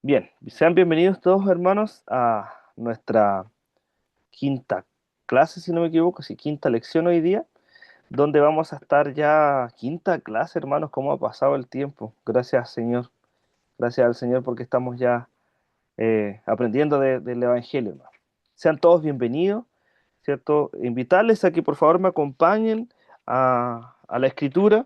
Bien, sean bienvenidos todos hermanos a nuestra quinta clase, si no me equivoco, sí, quinta lección hoy día, donde vamos a estar ya, quinta clase hermanos, cómo ha pasado el tiempo. Gracias Señor, gracias al Señor porque estamos ya aprendiendo del Evangelio, hermano. Sean todos bienvenidos, ¿cierto? Invitarles a que por favor me acompañen a la escritura.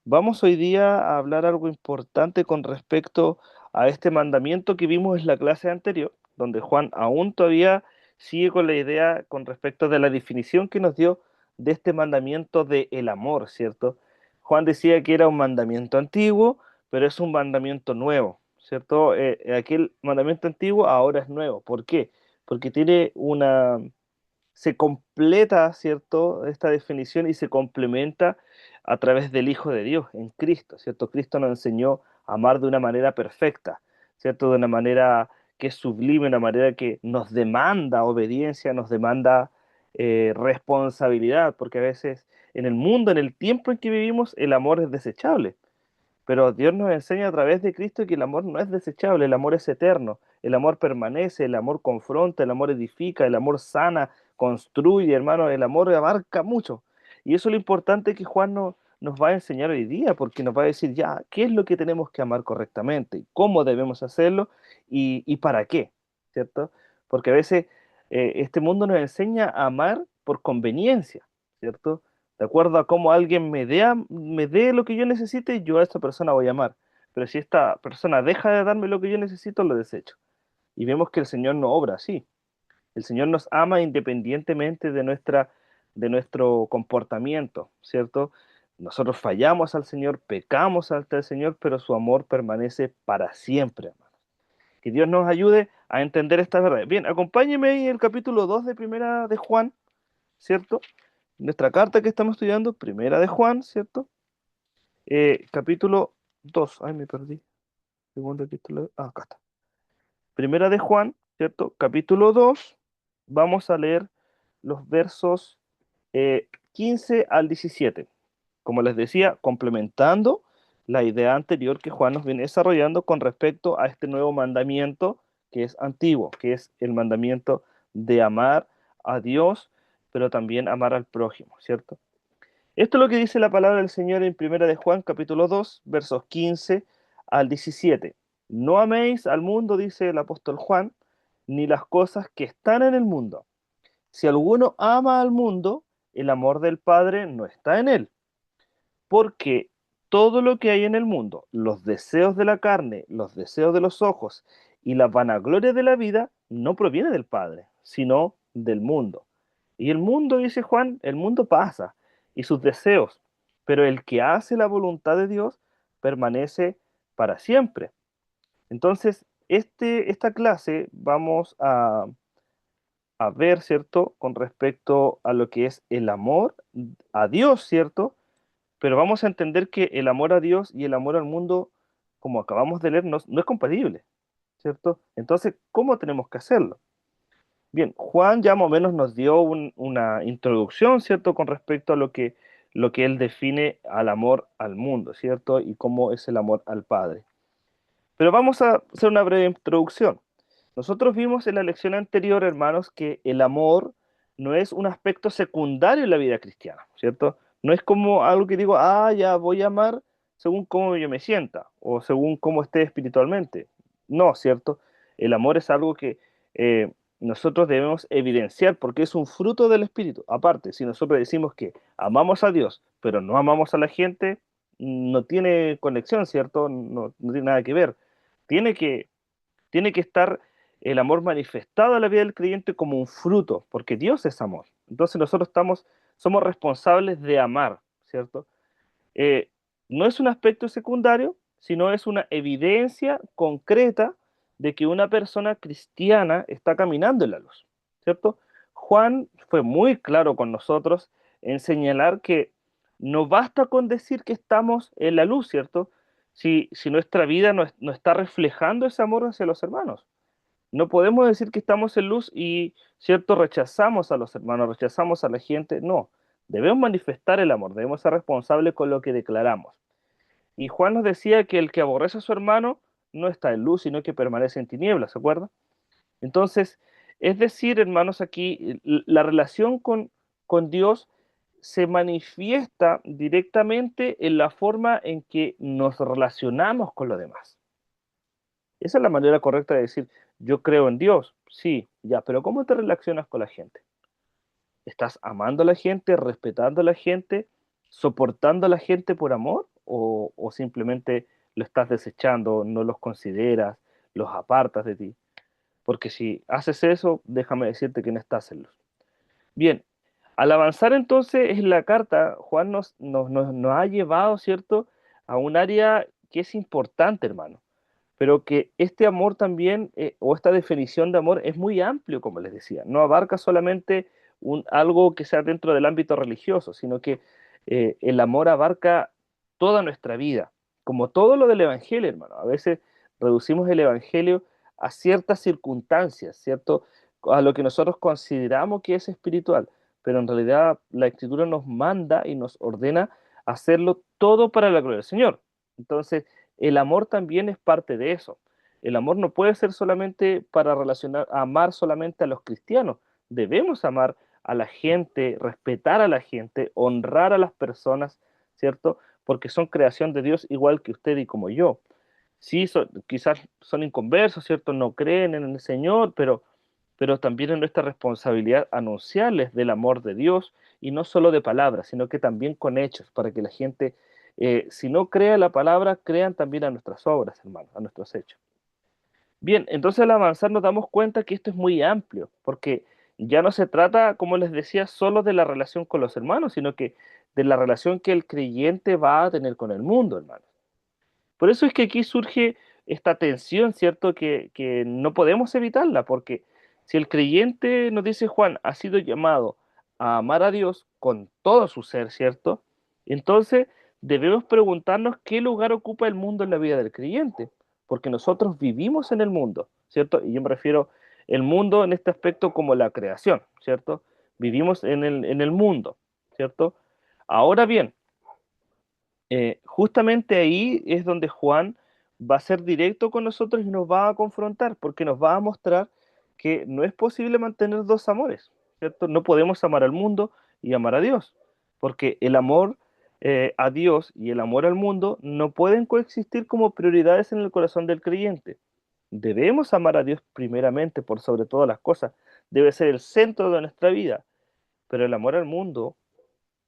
Vamos hoy día a hablar algo importante con respecto a este mandamiento que vimos en la clase anterior, donde Juan aún todavía sigue con la idea con respecto de la definición que nos dio de este mandamiento de el amor, ¿cierto? Juan decía que era un mandamiento antiguo, pero es un mandamiento nuevo, ¿cierto? Aquel mandamiento antiguo ahora es nuevo. ¿Por qué? Porque tiene se completa, ¿cierto? Esta definición y se complementa a través del Hijo de Dios, en Cristo, ¿cierto? Cristo nos enseñó a amar de una manera perfecta, ¿cierto? De una manera que es sublime, una manera que nos demanda obediencia, nos demanda responsabilidad, porque a veces en el mundo, en el tiempo en que vivimos, el amor es desechable. Pero Dios nos enseña a través de Cristo que el amor no es desechable, el amor es eterno, el amor permanece, el amor confronta, el amor edifica, el amor sana, construye, hermano, el amor abarca mucho. Y eso es lo importante que Juan nos va a enseñar hoy día, porque nos va a decir ya qué es lo que tenemos que amar correctamente, cómo debemos hacerlo y para qué, ¿cierto? Porque a veces este mundo nos enseña a amar por conveniencia, ¿cierto? De acuerdo a cómo alguien me dé lo que yo necesite, yo a esta persona voy a amar. Pero si esta persona deja de darme lo que yo necesito, lo desecho. Y vemos que el Señor no obra así. El Señor nos ama independientemente de nuestro comportamiento, ¿cierto? Nosotros fallamos al Señor, pecamos ante el Señor, pero su amor permanece para siempre, hermano. Que Dios nos ayude a entender esta verdad. Bien, acompáñeme ahí en el capítulo 2 de Primera de Juan, ¿cierto? Nuestra carta que estamos estudiando, Primera de Juan, ¿cierto? Capítulo 2. Ay, me perdí. Segundo epístola. Ah, acá está. Primera de Juan, ¿cierto? Capítulo 2. Vamos a leer los versos 15 al 17. Como les decía, complementando la idea anterior que Juan nos viene desarrollando con respecto a este nuevo mandamiento que es antiguo, que es el mandamiento de amar a Dios, pero también amar al prójimo, ¿cierto? Esto es lo que dice la palabra del Señor en Primera de Juan, capítulo 2, versos 15 al 17. No améis al mundo, dice el apóstol Juan, ni las cosas que están en el mundo. Si alguno ama al mundo, el amor del Padre no está en él, porque todo lo que hay en el mundo, los deseos de la carne, los deseos de los ojos y la vanagloria de la vida, no proviene del Padre, sino del mundo. Y el mundo, dice Juan, el mundo pasa y sus deseos, pero el que hace la voluntad de Dios permanece para siempre. Entonces, esta clase vamos a ver, ¿cierto?, con respecto a lo que es el amor a Dios, ¿cierto? Pero vamos a entender que el amor a Dios y el amor al mundo, como acabamos de leer, no es compatible, ¿cierto? Entonces, ¿cómo tenemos que hacerlo? Bien, Juan ya más o menos nos dio una introducción, ¿cierto?, con respecto a lo que él define al amor al mundo, ¿cierto? Y cómo es el amor al Padre. Pero vamos a hacer una breve introducción. Nosotros vimos en la lección anterior, hermanos, que el amor no es un aspecto secundario en la vida cristiana, ¿cierto? No es como algo que digo, ah, ya voy a amar según cómo yo me sienta o según cómo esté espiritualmente. No, ¿cierto? El amor es algo que nosotros debemos evidenciar porque es un fruto del Espíritu. Aparte, si nosotros decimos que amamos a Dios, pero no amamos a la gente, no tiene conexión, ¿cierto? No tiene nada que ver. Tiene que tiene que estar el amor manifestado a la vida del creyente como un fruto, porque Dios es amor. Entonces nosotros somos responsables de amar, ¿cierto? Eh, no es un aspecto secundario, sino es una evidencia concreta de que una persona cristiana está caminando en la luz, ¿cierto? Juan fue muy claro con nosotros en señalar que no basta con decir que estamos en la luz, ¿cierto? Si nuestra vida no está reflejando ese amor hacia los hermanos. No podemos decir que estamos en luz y, ¿cierto?, rechazamos a los hermanos, rechazamos a la gente. No, debemos manifestar el amor, debemos ser responsables con lo que declaramos. Y Juan nos decía que el que aborrece a su hermano no está en luz, sino que permanece en tinieblas, ¿se acuerdan? Entonces, es decir, hermanos, aquí la relación con Dios se manifiesta directamente en la forma en que nos relacionamos con los demás. Esa es la manera correcta de decir, yo creo en Dios, sí, ya, pero ¿cómo te relacionas con la gente? ¿Estás amando a la gente, respetando a la gente, soportando a la gente por amor? ¿O simplemente lo estás desechando, no los consideras, los apartas de ti? Porque si haces eso, déjame decirte que no estás en luz. Bien, al avanzar entonces en la carta, Juan nos ha llevado, ¿cierto?, a un área que es importante, hermano, pero que este amor también, o esta definición de amor, es muy amplio, como les decía. No abarca solamente algo que sea dentro del ámbito religioso, sino que el amor abarca toda nuestra vida, como todo lo del Evangelio, hermano. A veces reducimos el Evangelio a ciertas circunstancias, ¿cierto? A lo que nosotros consideramos que es espiritual, pero en realidad la Escritura nos manda y nos ordena hacerlo todo para la gloria del Señor. Entonces, el amor también es parte de eso. El amor no puede ser solamente para relacionar, amar solamente a los cristianos. Debemos amar a la gente, respetar a la gente, honrar a las personas, ¿cierto? Porque son creación de Dios igual que usted y como yo. Sí, quizás son inconversos, ¿cierto? No creen en el Señor, pero también es nuestra responsabilidad anunciarles del amor de Dios y no solo de palabras, sino que también con hechos, para que la gente, si no crea la palabra, crean también a nuestras obras, hermano, a nuestros hechos. Bien, entonces al avanzar nos damos cuenta que esto es muy amplio, porque ya no se trata, como les decía, solo de la relación con los hermanos, sino que de la relación que el creyente va a tener con el mundo, hermano. Por eso es que aquí surge esta tensión, ¿cierto? Que no podemos evitarla, porque si el creyente, nos dice Juan, ha sido llamado a amar a Dios con todo su ser, ¿cierto? Entonces debemos preguntarnos qué lugar ocupa el mundo en la vida del creyente, porque nosotros vivimos en el mundo, ¿cierto? Y yo me refiero el mundo en este aspecto como la creación, ¿cierto? Vivimos en el mundo, ¿cierto? Ahora bien, justamente ahí es donde Juan va a ser directo con nosotros y nos va a confrontar, porque nos va a mostrar que no es posible mantener dos amores, ¿cierto? No podemos amar al mundo y amar a Dios, porque el amor a Dios y el amor al mundo no pueden coexistir como prioridades en el corazón del creyente. Debemos amar a Dios primeramente por sobre todas las cosas, debe ser el centro de nuestra vida, pero el amor al mundo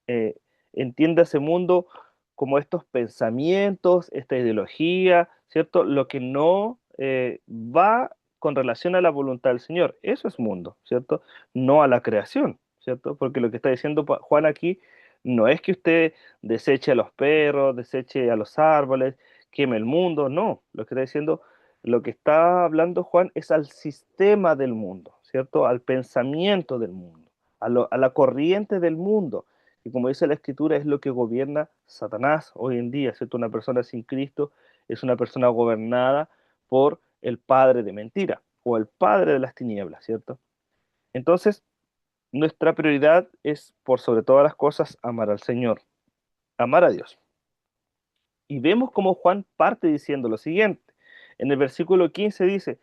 eh, entienda ese mundo como estos pensamientos, esta ideología, ¿cierto? Lo que no va con relación a la voluntad del Señor. Eso es mundo, ¿cierto? No a la creación, ¿cierto? Porque lo que está diciendo Juan aquí no es que usted deseche a los perros, deseche a los árboles, queme el mundo, no. Lo que está diciendo, lo que está hablando Juan es al sistema del mundo, ¿cierto? Al pensamiento del mundo, a la corriente del mundo y como dice la Escritura, es lo que gobierna Satanás hoy en día, ¿cierto? Una persona sin Cristo es una persona gobernada por el padre de mentira o el padre de las tinieblas, ¿cierto? Entonces, nuestra prioridad es, por sobre todas las cosas, amar al Señor, amar a Dios. Y vemos como Juan parte diciendo lo siguiente. En el versículo 15 dice,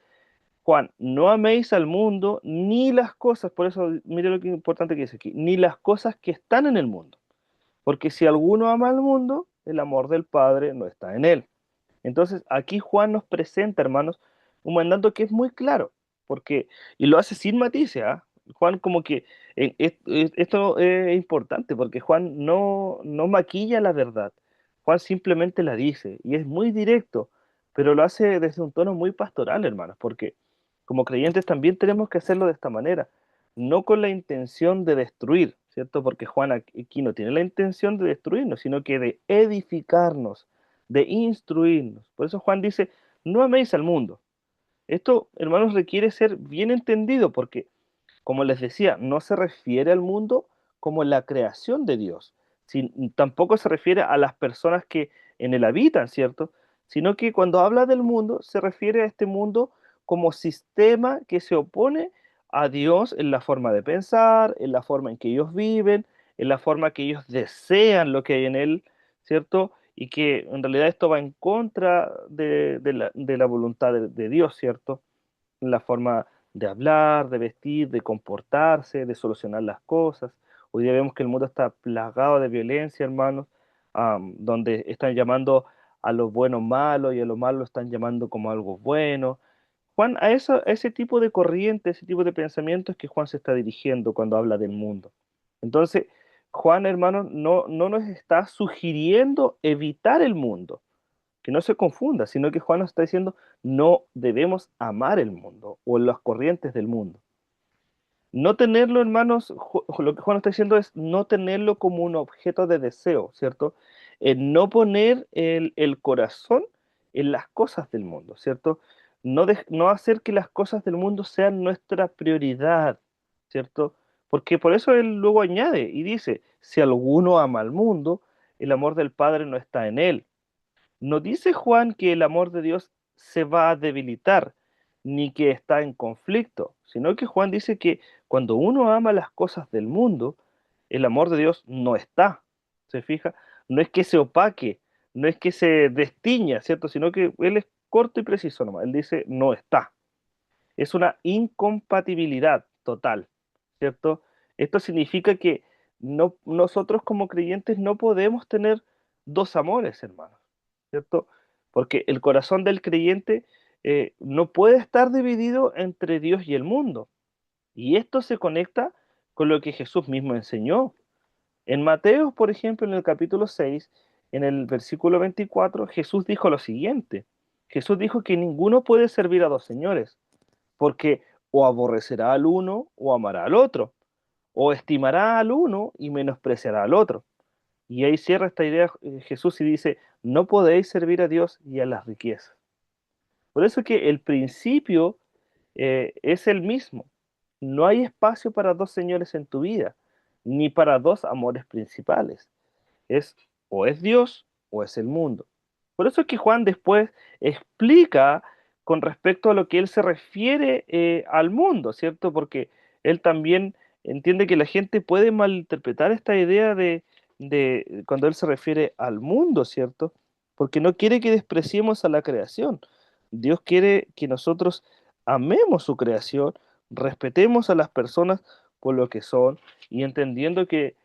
Juan, no améis al mundo ni las cosas, por eso mire lo que importante que dice aquí, ni las cosas que están en el mundo. Porque si alguno ama al mundo, el amor del Padre no está en él. Entonces, aquí Juan nos presenta, hermanos, un mandato que es muy claro, porque, y lo hace sin matices, ¿ah? Juan como que, esto es importante, porque Juan no maquilla la verdad, Juan simplemente la dice, y es muy directo, pero lo hace desde un tono muy pastoral, hermanos, porque como creyentes también tenemos que hacerlo de esta manera, no con la intención de destruir, ¿cierto? Porque Juan aquí no tiene la intención de destruirnos, sino que de edificarnos, de instruirnos. Por eso Juan dice, no améis al mundo. Esto, hermanos, requiere ser bien entendido porque, como les decía, no se refiere al mundo como la creación de Dios, tampoco se refiere a las personas que en él habitan, ¿cierto? Sino que cuando habla del mundo, se refiere a este mundo como sistema que se opone a Dios en la forma de pensar, en la forma en que ellos viven, en la forma que ellos desean lo que hay en él, ¿cierto? y que en realidad esto va en contra de la voluntad de Dios, ¿cierto? La forma de hablar, de vestir, de comportarse, de solucionar las cosas. Hoy día vemos que el mundo está plagado de violencia, hermanos, donde están llamando a lo bueno malo y a lo malo lo están llamando como algo bueno. Juan, a ese tipo de corriente, ese tipo de pensamientos que Juan se está dirigiendo cuando habla del mundo. Entonces, Juan, hermano, no nos está sugiriendo evitar el mundo, que no se confunda, sino que Juan nos está diciendo no debemos amar el mundo o las corrientes del mundo. No tenerlo, hermanos, lo que Juan está diciendo es no tenerlo como un objeto de deseo, ¿cierto? No poner el corazón en las cosas del mundo, ¿cierto? No hacer que las cosas del mundo sean nuestra prioridad, ¿cierto? Porque por eso él luego añade y dice, si alguno ama al mundo, el amor del Padre no está en él. No dice Juan que el amor de Dios se va a debilitar, ni que está en conflicto, sino que Juan dice que cuando uno ama las cosas del mundo, el amor de Dios no está. ¿Se fija? No es que se opaque, no es que se destiña, ¿cierto? Sino que él es corto y preciso nomás. Él dice no está. Es una incompatibilidad total, ¿cierto? Esto significa que nosotros como creyentes no podemos tener dos amores, hermanos, ¿cierto? Porque el corazón del creyente no puede estar dividido entre Dios y el mundo. Y esto se conecta con lo que Jesús mismo enseñó. En Mateo, por ejemplo, en el capítulo 6, en el versículo 24, Jesús dijo lo siguiente. Jesús dijo que ninguno puede servir a dos señores, porque o aborrecerá al uno o amará al otro, o estimará al uno y menospreciará al otro. Y ahí cierra esta idea Jesús y dice, no podéis servir a Dios y a las riquezas. Por eso que el principio es el mismo. No hay espacio para dos señores en tu vida, ni para dos amores principales. Es o es Dios o es el mundo. Por eso es que Juan después explica con respecto a lo que él se refiere al mundo, ¿cierto? Porque él también entiende que la gente puede malinterpretar esta idea de cuando él se refiere al mundo, ¿cierto? Porque no quiere que despreciemos a la creación. Dios quiere que nosotros amemos su creación, respetemos a las personas por lo que son y entendiendo que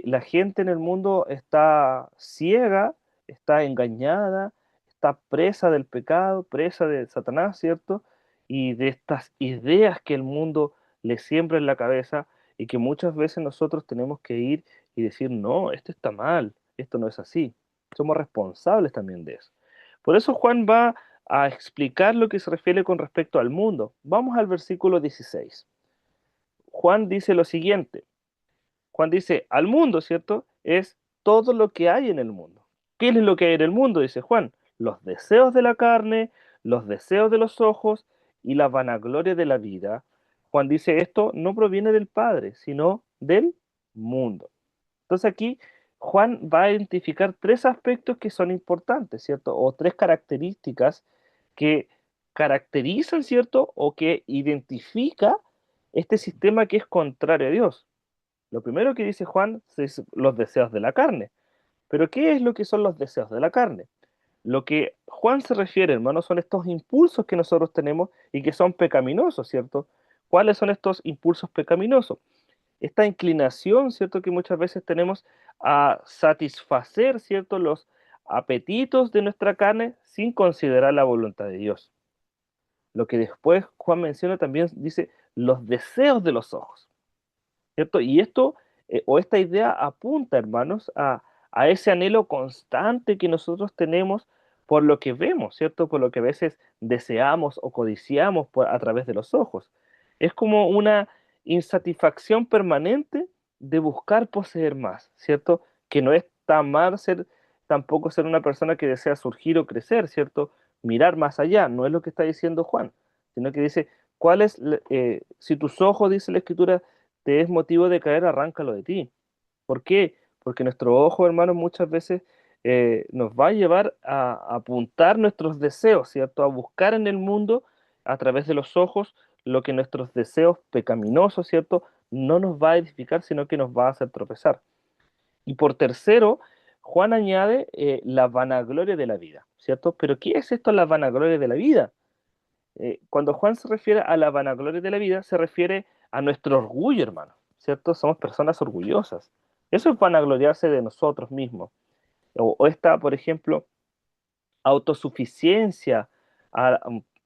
la gente en el mundo está ciega, está engañada, está presa del pecado, presa de Satanás, ¿cierto? Y de estas ideas que el mundo le siembra en la cabeza y que muchas veces nosotros tenemos que ir y decir, no, esto está mal, esto no es así. Somos responsables también de eso. Por eso Juan va a explicar lo que se refiere con respecto al mundo. Vamos al versículo 16. Juan dice lo siguiente. Juan dice, al mundo, ¿cierto? Es todo lo que hay en el mundo. ¿Qué es lo que hay en el mundo? Dice Juan. Los deseos de la carne, los deseos de los ojos y la vanagloria de la vida. Juan dice, esto no proviene del Padre, sino del mundo. Entonces aquí Juan va a identificar tres aspectos que son importantes, ¿cierto? O tres características que caracterizan, ¿cierto? O que identifica este sistema que es contrario a Dios. Lo primero que dice Juan es los deseos de la carne. Pero ¿qué es lo que son los deseos de la carne? Lo que Juan se refiere, hermano, son estos impulsos que nosotros tenemos y que son pecaminosos, ¿cierto? ¿Cuáles son estos impulsos pecaminosos? Esta inclinación, ¿cierto? Que muchas veces tenemos a satisfacer, ¿cierto? Los apetitos de nuestra carne sin considerar la voluntad de Dios. Lo que después Juan menciona también dice los deseos de los ojos. ¿Cierto? Y esto, o esta idea apunta, hermanos, a ese anhelo constante que nosotros tenemos por lo que vemos, ¿cierto? Por lo que a veces deseamos o codiciamos a través de los ojos. Es como una insatisfacción permanente de buscar poseer más, ¿cierto? Que no es tan mal ser, tampoco ser una persona que desea surgir o crecer, ¿cierto? Mirar más allá, no es lo que está diciendo Juan, sino que dice, ¿cuál es, si tus ojos, dice la Escritura, te es motivo de caer, arráncalo de ti. ¿Por qué? Porque nuestro ojo, hermano, muchas veces nos va a llevar a apuntar nuestros deseos, ¿cierto? A buscar en el mundo, a través de los ojos, lo que nuestros deseos pecaminosos, ¿cierto? No nos va a edificar, sino que nos va a hacer tropezar. Y por tercero, Juan añade la vanagloria de la vida, ¿cierto? Pero ¿qué es esto, la vanagloria de la vida? Cuando Juan se refiere a la vanagloria de la vida, se refiere a nuestro orgullo, hermano, ¿cierto? Somos personas orgullosas. Eso es vanagloriarse de nosotros mismos. O esta, por ejemplo, autosuficiencia, a,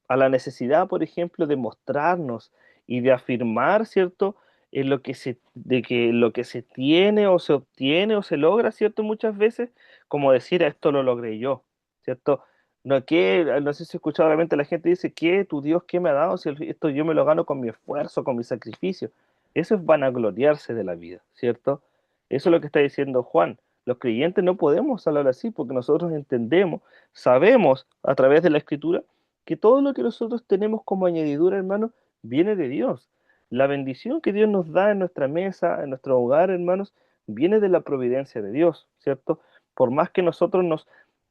a la necesidad, por ejemplo, de mostrarnos y de afirmar, ¿cierto? De que lo que se tiene o se obtiene o se logra, ¿cierto? Muchas veces, como decir, esto lo logré yo, ¿cierto? No sé si he escuchado realmente la gente dice, ¿qué? ¿Tu Dios qué me ha dado? Si esto yo me lo gano con mi esfuerzo, con mi sacrificio. Eso es vanagloriarse de la vida, ¿cierto? Eso es lo que está diciendo Juan. Los creyentes no podemos hablar así porque nosotros entendemos, sabemos a través de la Escritura que todo lo que nosotros tenemos como añadidura, hermanos, viene de Dios. La bendición que Dios nos da en nuestra mesa, en nuestro hogar, hermanos, viene de la providencia de Dios, ¿cierto? Por más que nosotros nos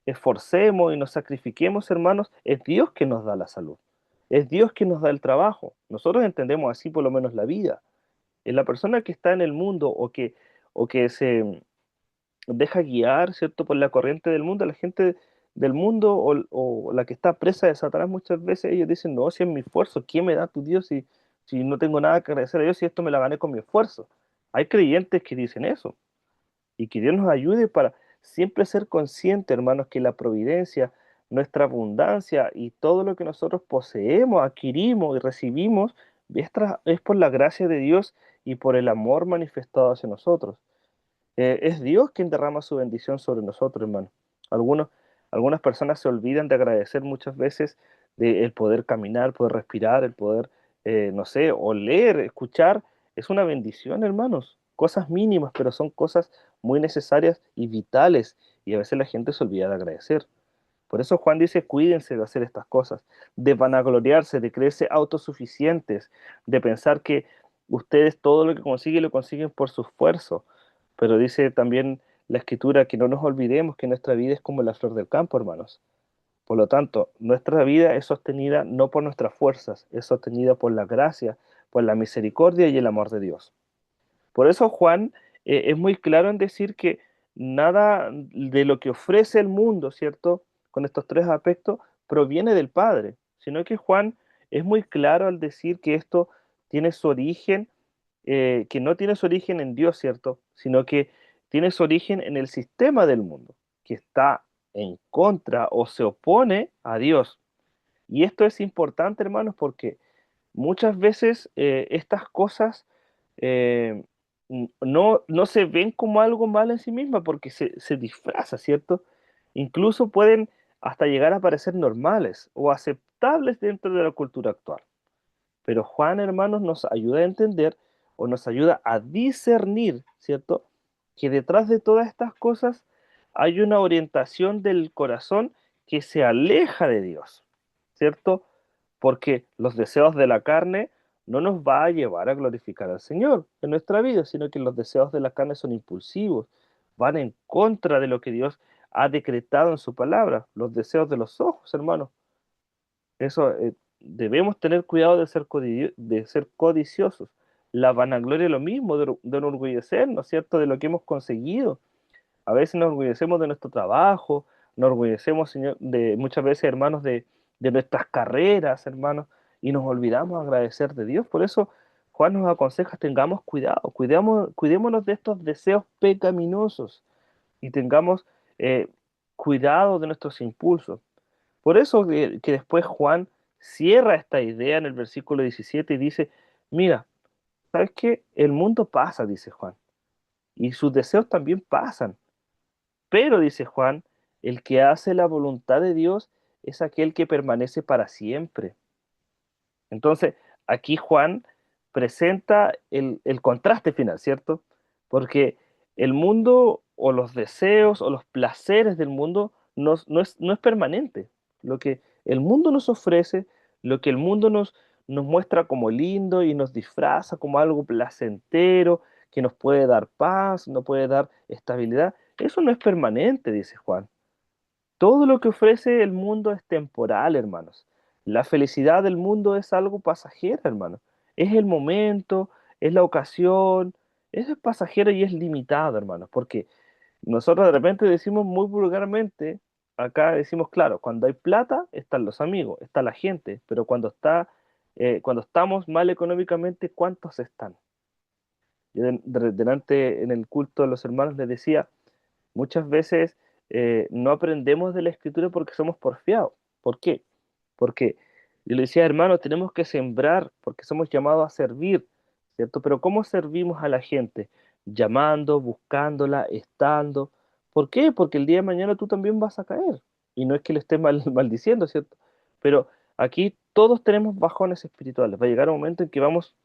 esforcemos y nos sacrifiquemos, hermanos, es Dios que nos da la salud. Es Dios que nos da el trabajo. Nosotros entendemos así por lo menos la vida. Es la persona que está en el mundo o que se deja guiar, ¿cierto?, por la corriente del mundo, la gente del mundo o la que está presa de Satanás muchas veces, ellos dicen, no, si es mi esfuerzo, ¿quién me da tu Dios si no tengo nada que agradecer a Dios, si esto me la gané con mi esfuerzo? Hay creyentes que dicen eso y que Dios nos ayude para siempre ser conscientes, hermanos, que la providencia, nuestra abundancia y todo lo que nosotros poseemos, adquirimos y recibimos es por la gracia de Dios y por el amor manifestado hacia nosotros. Es Dios quien derrama su bendición sobre nosotros, hermano. Algunos, algunas personas se olvidan de agradecer muchas veces de el poder caminar, poder respirar, el poder, no sé, oler, escuchar. Es una bendición, hermanos. Cosas mínimas, pero son cosas muy necesarias y vitales. Y a veces la gente se olvida de agradecer. Por eso Juan dice, cuídense de hacer estas cosas, de vanagloriarse, de creerse autosuficientes, de pensar que ustedes todo lo consiguen por su esfuerzo. Pero dice también la Escritura que no nos olvidemos que nuestra vida es como la flor del campo, hermanos. Por lo tanto, nuestra vida es sostenida no por nuestras fuerzas, es sostenida por la gracia, por la misericordia y el amor de Dios. Por eso Juan es muy claro en decir que nada de lo que ofrece el mundo, ¿cierto? Con estos tres aspectos, proviene del Padre, sino que Juan es muy claro al decir que esto tiene su origen, que no tiene su origen en Dios, ¿cierto? Sino que tiene su origen en el sistema del mundo, que está en contra o se opone a Dios. Y esto es importante, hermanos, porque muchas veces estas cosas no se ven como algo malo en sí misma porque se disfraza, ¿cierto? Incluso pueden hasta llegar a parecer normales o aceptables dentro de la cultura actual. Pero Juan, hermanos, nos ayuda a entender o nos ayuda a discernir, ¿cierto? Que detrás de todas estas cosas hay una orientación del corazón que se aleja de Dios, ¿cierto? Porque los deseos de la carne no nos va a llevar a glorificar al Señor en nuestra vida, sino que los deseos de la carne son impulsivos, van en contra de lo que Dios ha decretado en su palabra, los deseos de los ojos, hermanos. Eso, debemos tener cuidado de ser codiciosos. La vanagloria es lo mismo, de enorgullecernos, ¿cierto? De lo que hemos conseguido. A veces nos orgullecemos de nuestro trabajo, nos orgullecemos, Señor, de muchas veces, hermanos, de nuestras carreras, hermanos, y nos olvidamos agradecer de Dios. Por eso Juan nos aconseja, tengamos cuidado, cuidémonos de estos deseos pecaminosos y tengamos eh, cuidado de nuestros impulsos. Por eso que después Juan cierra esta idea en el versículo 17 y dice, mira, ¿sabes qué? El mundo pasa, dice Juan, y sus deseos también pasan. Pero, dice Juan, el que hace la voluntad de Dios es aquel que permanece para siempre. Entonces, aquí Juan presenta el contraste final, ¿cierto? Porque el mundo o los deseos o los placeres del mundo no es permanente. Lo que el mundo nos ofrece, lo que el mundo nos muestra como lindo y nos disfraza como algo placentero, que nos puede dar paz, nos puede dar estabilidad, eso no es permanente, dice Juan. Todo lo que ofrece el mundo es temporal, hermanos. La felicidad del mundo es algo pasajero, hermanos. Es el momento, es la ocasión, eso es pasajero y es limitado, hermanos, porque Nosotros de repente decimos muy vulgarmente, acá decimos, claro, cuando hay plata están los amigos, está la gente, pero cuando estamos mal económicamente, ¿cuántos están? Yo delante en el culto de los hermanos les decía, muchas veces no aprendemos de la escritura porque somos porfiados. ¿Por qué? Porque yo le decía, hermano, tenemos que sembrar porque somos llamados a servir, ¿cierto? Pero ¿cómo servimos a la gente? Llamando, buscándola, estando. ¿Por qué? Porque el día de mañana tú también vas a caer. Y no es que le esté maldiciendo, ¿cierto? Pero aquí todos tenemos bajones espirituales. Va a llegar un momento en que vamos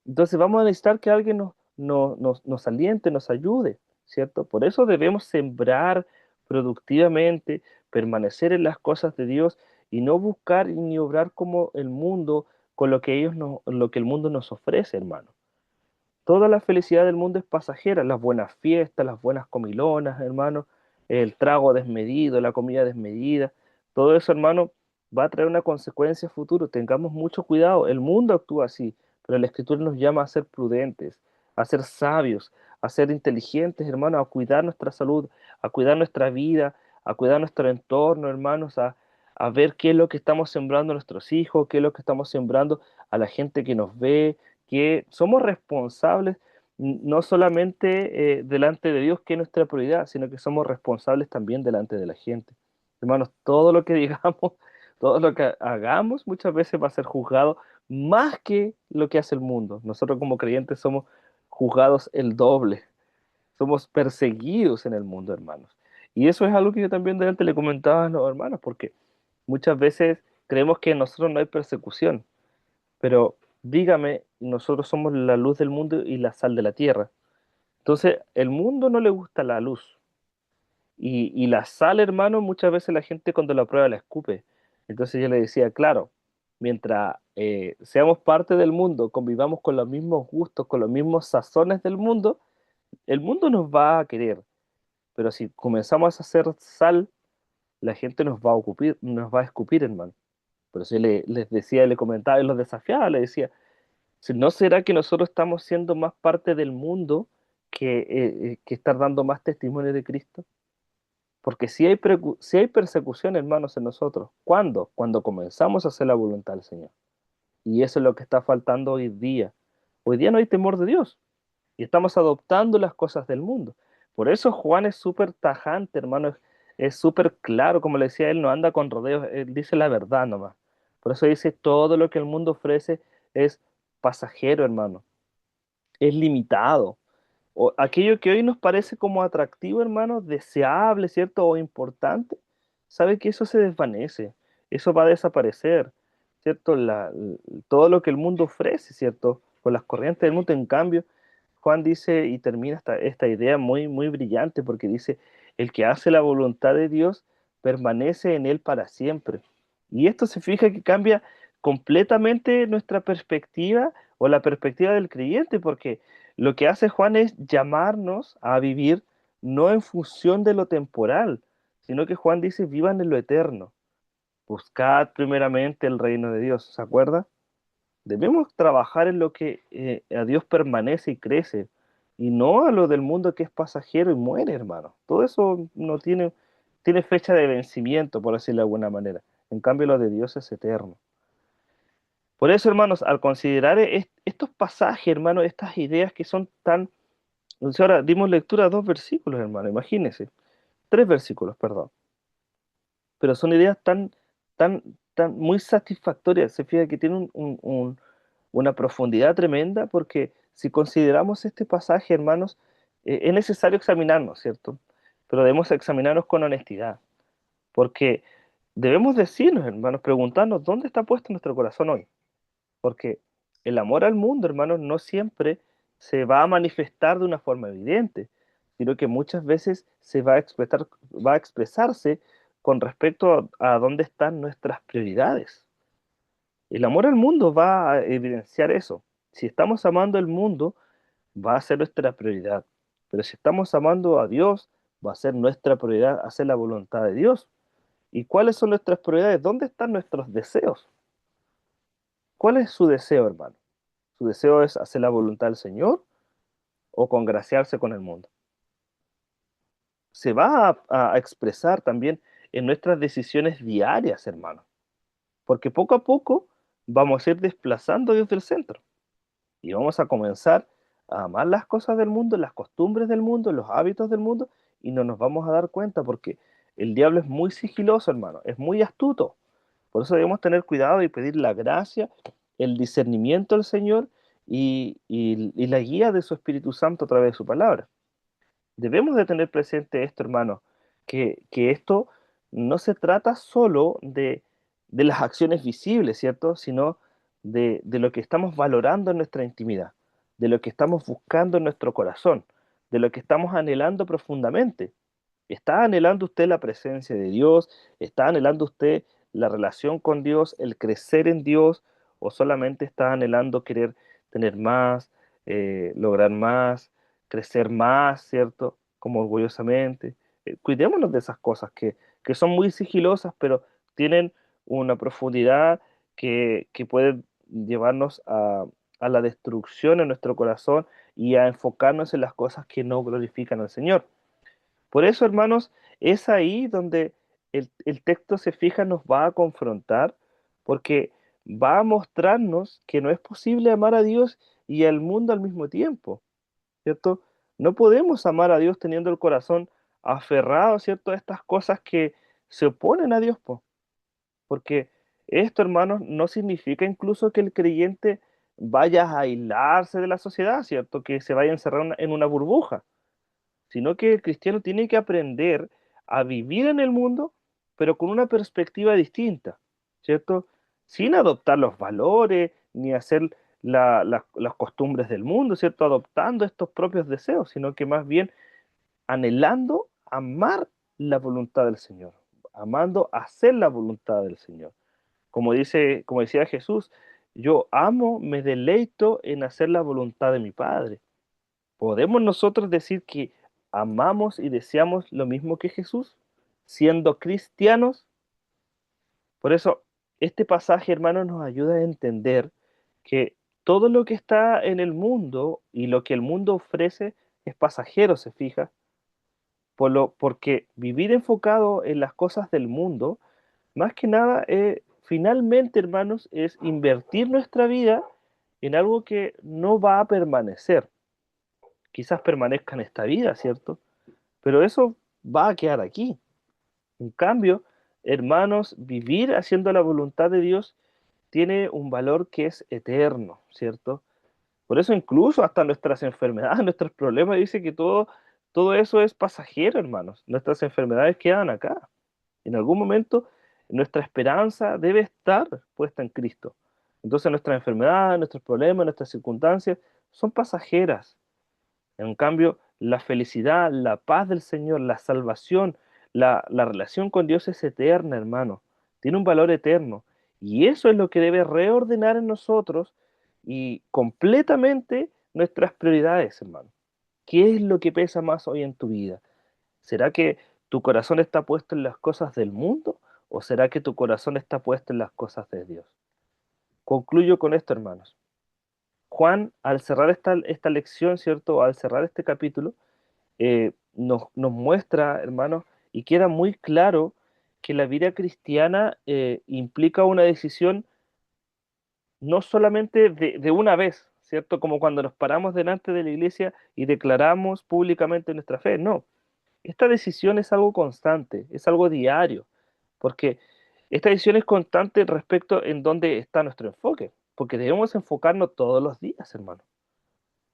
a necesitar que alguien nos aliente, nos ayude, ¿cierto? Por eso debemos sembrar productivamente, permanecer en las cosas de Dios y no buscar ni obrar como el mundo, con lo que lo que el mundo nos ofrece, hermano. Toda la felicidad del mundo es pasajera, las buenas fiestas, las buenas comilonas, hermano, el trago desmedido, la comida desmedida, todo eso, hermano, va a traer una consecuencia futuro. Tengamos mucho cuidado, el mundo actúa así, pero la Escritura nos llama a ser prudentes, a ser sabios, a ser inteligentes, hermano, a cuidar nuestra salud, a cuidar nuestra vida, a cuidar nuestro entorno, hermanos, a ver qué es lo que estamos sembrando a nuestros hijos, qué es lo que estamos sembrando a la gente que nos ve, que somos responsables no solamente delante de Dios, que es nuestra prioridad, sino que somos responsables también delante de la gente. Hermanos, todo lo que digamos, todo lo que hagamos muchas veces va a ser juzgado más que lo que hace el mundo. Nosotros como creyentes somos juzgados el doble, somos perseguidos en el mundo, hermanos. Y eso es algo que yo también delante le comentaba a los hermanos, porque muchas veces creemos que en nosotros no hay persecución, pero dígame, nosotros somos la luz del mundo y la sal de la tierra. Entonces, el mundo no le gusta la luz. Y la sal, hermano, muchas veces la gente cuando la prueba la escupe. Entonces yo le decía, claro, mientras seamos parte del mundo, convivamos con los mismos gustos, con los mismos sazones del mundo, el mundo nos va a querer. Pero si comenzamos a hacer sal, la gente nos va a escupir, hermano. Por eso yo les decía, le comentaba y los desafiaba, le decía, si ¿no será que nosotros estamos siendo más parte del mundo que estar dando más testimonio de Cristo? Porque si hay persecución, hermanos, en nosotros. ¿Cuándo? Cuando comenzamos a hacer la voluntad del Señor. Y eso es lo que está faltando hoy día. Hoy día no hay temor de Dios y estamos adoptando las cosas del mundo. Por eso Juan es súper tajante, hermano, es súper claro, como le decía él, no anda con rodeos, él dice la verdad nomás. Por eso dice, todo lo que el mundo ofrece es pasajero, hermano, es limitado. O aquello que hoy nos parece como atractivo, hermano, deseable, ¿cierto? O importante, sabe que eso se desvanece, eso va a desaparecer, ¿cierto? Todo lo que el mundo ofrece, ¿cierto? Con las corrientes del mundo, en cambio, Juan dice y termina esta idea muy, muy brillante porque dice, el que hace la voluntad de Dios permanece en él para siempre. Y esto se fija que cambia completamente nuestra perspectiva o la perspectiva del creyente, porque lo que hace Juan es llamarnos a vivir no en función de lo temporal, sino que Juan dice, vivan en lo eterno. Buscad primeramente el reino de Dios, ¿se acuerda? Debemos trabajar en lo que a Dios permanece y crece, y no a lo del mundo que es pasajero y muere, hermano. Todo eso no tiene fecha de vencimiento, por decirlo de alguna manera. En cambio, lo de Dios es eterno. Por eso, hermanos, al considerar estos pasajes, hermanos, estas ideas que son tan... Entonces, ahora dimos lectura a 2 versículos, hermano, imagínense. 3 versículos, perdón. Pero son ideas tan, tan muy satisfactorias. Se fija que tienen una profundidad tremenda porque si consideramos este pasaje, hermanos, es necesario examinarnos, ¿cierto? Pero debemos examinarnos con honestidad, porque debemos decirnos, hermanos, preguntarnos dónde está puesto nuestro corazón hoy, porque el amor al mundo, hermanos, no siempre se va a manifestar de una forma evidente, sino que muchas veces va a expresarse con respecto a dónde están nuestras prioridades. El amor al mundo va a evidenciar eso. Si estamos amando el mundo, va a ser nuestra prioridad. Pero si estamos amando a Dios, va a ser nuestra prioridad hacer la voluntad de Dios. ¿Y cuáles son nuestras prioridades? ¿Dónde están nuestros deseos? ¿Cuál es su deseo, hermano? ¿Su deseo es hacer la voluntad del Señor o congraciarse con el mundo? se va a expresar también en nuestras decisiones diarias, hermano, porque poco a poco vamos a ir desplazando a Dios del centro y vamos a comenzar a amar las cosas del mundo, las costumbres del mundo, los hábitos del mundo, y no nos vamos a dar cuenta porque el diablo es muy sigiloso, hermano, es muy astuto. Por eso debemos tener cuidado y pedir la gracia, el discernimiento del Señor y la guía de su Espíritu Santo a través de su palabra. Debemos de tener presente esto, hermano, que esto no se trata solo de las acciones visibles, ¿cierto? Sino de lo que estamos valorando en nuestra intimidad, de lo que estamos buscando en nuestro corazón, de lo que estamos anhelando profundamente. ¿Está anhelando usted la presencia de Dios? ¿Está anhelando usted la relación con Dios, el crecer en Dios? ¿O solamente está anhelando querer tener más, lograr más, crecer más, ¿cierto? Como orgullosamente. Cuidémonos de esas cosas que son muy sigilosas, pero tienen una profundidad que puede llevarnos a la destrucción en nuestro corazón y a enfocarnos en las cosas que no glorifican al Señor. Por eso, hermanos, es ahí donde el texto se fija, nos va a confrontar, porque va a mostrarnos que no es posible amar a Dios y al mundo al mismo tiempo, ¿cierto? No podemos amar a Dios teniendo el corazón aferrado, ¿cierto?, a estas cosas que se oponen a Dios, po, porque esto, hermanos, no significa incluso que el creyente vaya a aislarse de la sociedad, ¿cierto?, que se vaya a encerrar en una burbuja, sino que el cristiano tiene que aprender a vivir en el mundo, pero con una perspectiva distinta, ¿cierto? Sin adoptar los valores ni hacer las costumbres del mundo, ¿cierto? Adoptando estos propios deseos, sino que más bien anhelando amar la voluntad del Señor, amando hacer la voluntad del Señor. Como decía Jesús, yo amo, me deleito en hacer la voluntad de mi Padre. ¿Podemos nosotros decir que amamos y deseamos lo mismo que Jesús, siendo cristianos? Por eso, este pasaje, hermano, nos ayuda a entender que todo lo que está en el mundo y lo que el mundo ofrece es pasajero, se fija, porque vivir enfocado en las cosas del mundo, más que nada, finalmente, hermanos, es invertir nuestra vida en algo que no va a permanecer. Quizás permanezca en esta vida, ¿cierto? Pero eso va a quedar aquí. En cambio, hermanos, vivir haciendo la voluntad de Dios tiene un valor que es eterno, ¿cierto? Por eso incluso hasta nuestras enfermedades, nuestros problemas, dice que todo eso es pasajero, hermanos. Nuestras enfermedades quedan acá. En algún momento nuestra esperanza debe estar puesta en Cristo. Entonces nuestras enfermedades, nuestros problemas, nuestras circunstancias son pasajeras. En cambio, la felicidad, la paz del Señor, la salvación, la relación con Dios es eterna, hermano. Tiene un valor eterno. Y eso es lo que debe reordenar en nosotros y completamente nuestras prioridades, hermano. ¿Qué es lo que pesa más hoy en tu vida? ¿Será que tu corazón está puesto en las cosas del mundo o será que tu corazón está puesto en las cosas de Dios? Concluyo con esto, hermanos. Juan, al cerrar esta lección, ¿cierto? Al cerrar este capítulo, nos muestra, hermanos, y queda muy claro que la vida cristiana implica una decisión no solamente de una vez, ¿cierto? Como cuando nos paramos delante de la iglesia y declaramos públicamente nuestra fe. No, esta decisión es algo constante, es algo diario, porque esta decisión es constante respecto en dónde está nuestro enfoque, porque debemos enfocarnos todos los días, hermano.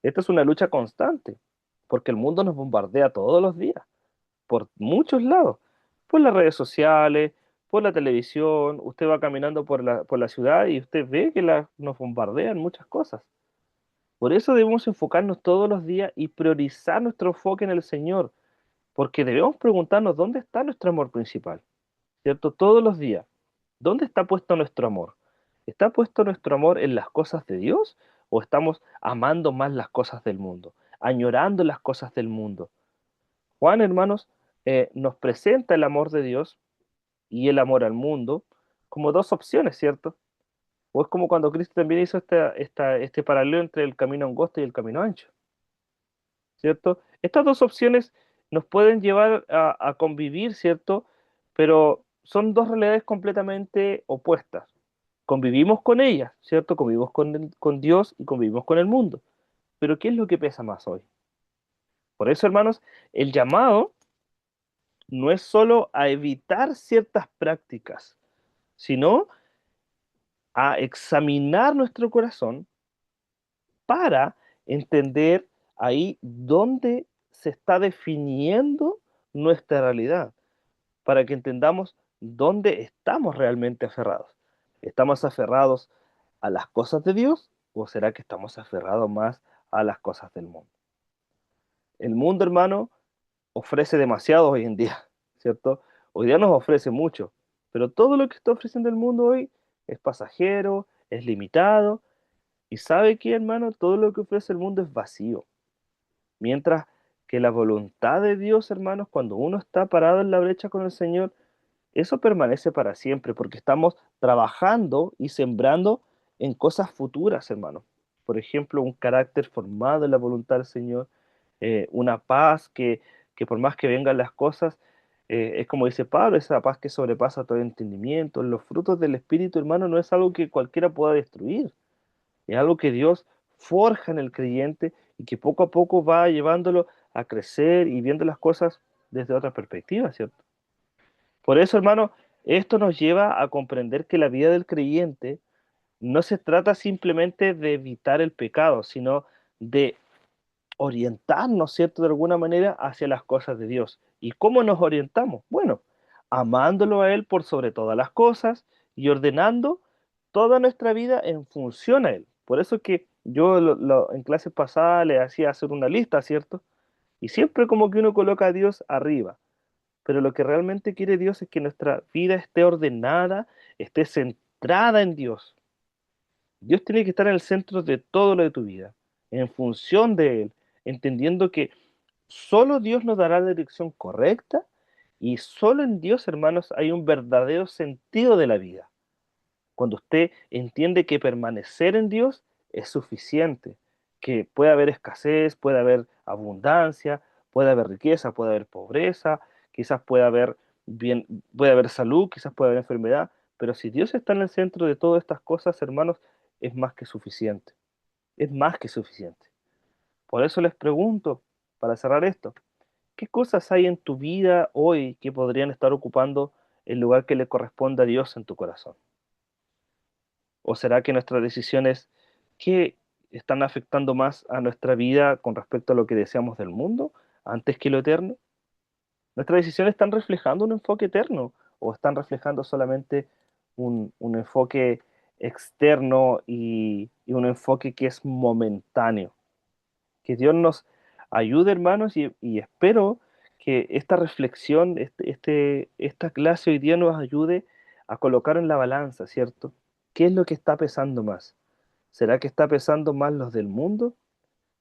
Esta es una lucha constante, porque el mundo nos bombardea todos los días por muchos lados, por las redes sociales, por la televisión, usted va caminando por la ciudad y usted ve que nos bombardean muchas cosas. Por eso debemos enfocarnos todos los días y priorizar nuestro enfoque en el Señor, porque debemos preguntarnos dónde está nuestro amor principal, ¿cierto? Todos los días, ¿dónde está puesto nuestro amor? ¿Está puesto nuestro amor en las cosas de Dios o estamos amando más las cosas del mundo, añorando las cosas del mundo? Juan, hermanos, nos presenta el amor de Dios y el amor al mundo como dos opciones, ¿cierto? O es como cuando Cristo también hizo este paralelo entre el camino angosto y el camino ancho, ¿cierto? Estas dos opciones nos pueden llevar a convivir, ¿cierto? Pero son dos realidades completamente opuestas. Convivimos con ellas, ¿cierto? Convivimos con Dios y convivimos con el mundo. Pero ¿qué es lo que pesa más hoy? Por eso, hermanos, el llamado no es solo a evitar ciertas prácticas, sino a examinar nuestro corazón para entender ahí dónde se está definiendo nuestra realidad, para que entendamos dónde estamos realmente aferrados. ¿Estamos aferrados a las cosas de Dios o será que estamos aferrados más a las cosas del mundo? El mundo, hermano, ofrece demasiado hoy en día, ¿cierto? Hoy día nos ofrece mucho, pero todo lo que está ofreciendo el mundo hoy es pasajero, es limitado, y ¿sabe qué, hermano? Todo lo que ofrece el mundo es vacío. Mientras que la voluntad de Dios, hermanos, cuando uno está parado en la brecha con el Señor, eso permanece para siempre, porque estamos trabajando y sembrando en cosas futuras, hermanos. Por ejemplo, un carácter formado en la voluntad del Señor, una paz que por más que vengan las cosas, es como dice Pablo, esa paz que sobrepasa todo entendimiento. Los frutos del Espíritu, hermano, no es algo que cualquiera pueda destruir. Es algo que Dios forja en el creyente y que poco a poco va llevándolo a crecer y viendo las cosas desde otra perspectiva, ¿cierto? Por eso, hermano, esto nos lleva a comprender que la vida del creyente no se trata simplemente de evitar el pecado, sino de orientarnos, ¿cierto?, de alguna manera hacia las cosas de Dios. ¿Y cómo nos orientamos? Bueno, amándolo a Él por sobre todas las cosas y ordenando toda nuestra vida en función a Él. Por eso que yo en clases pasadas le hacía hacer una lista, ¿cierto? Y siempre como que uno coloca a Dios arriba. Pero lo que realmente quiere Dios es que nuestra vida esté ordenada, esté centrada en Dios. Dios tiene que estar en el centro de todo lo de tu vida, en función de Él, entendiendo que solo Dios nos dará la dirección correcta y solo en Dios, hermanos, hay un verdadero sentido de la vida. Cuando usted entiende que permanecer en Dios es suficiente, que puede haber escasez, puede haber abundancia, puede haber riqueza, puede haber pobreza, quizás bien, puede haber salud, quizás puede haber enfermedad, pero si Dios está en el centro de todas estas cosas, hermanos, es más que suficiente, es más que suficiente. Por eso les pregunto, para cerrar esto, ¿qué cosas hay en tu vida hoy que podrían estar ocupando el lugar que le corresponde a Dios en tu corazón? ¿O será que nuestras decisiones que están afectando más a nuestra vida con respecto a lo que deseamos del mundo antes que lo eterno? ¿Nuestras decisiones están reflejando un enfoque eterno o están reflejando solamente un enfoque externo y un enfoque que es momentáneo? Que Dios nos ayude, hermanos, y espero que esta reflexión, esta clase hoy día nos ayude a colocar en la balanza, ¿cierto? ¿Qué es lo que está pesando más? ¿Será que está pesando más los del mundo?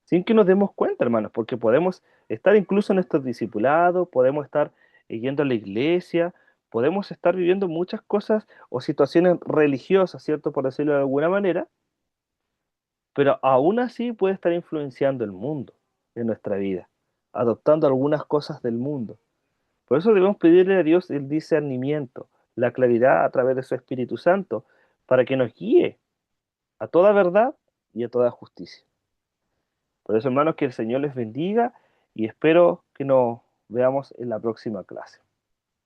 Sin que nos demos cuenta, hermanos, porque podemos estar incluso en estos discipulados, podemos estar yendo a la iglesia, podemos estar viviendo muchas cosas o situaciones religiosas, ¿cierto? Por decirlo de alguna manera, pero aún así puede estar influenciando el mundo en nuestra vida, adoptando algunas cosas del mundo. Por eso debemos pedirle a Dios el discernimiento, la claridad a través de su Espíritu Santo, para que nos guíe a toda verdad y a toda justicia. Por eso, hermanos, que el Señor les bendiga y espero que nos veamos en la próxima clase.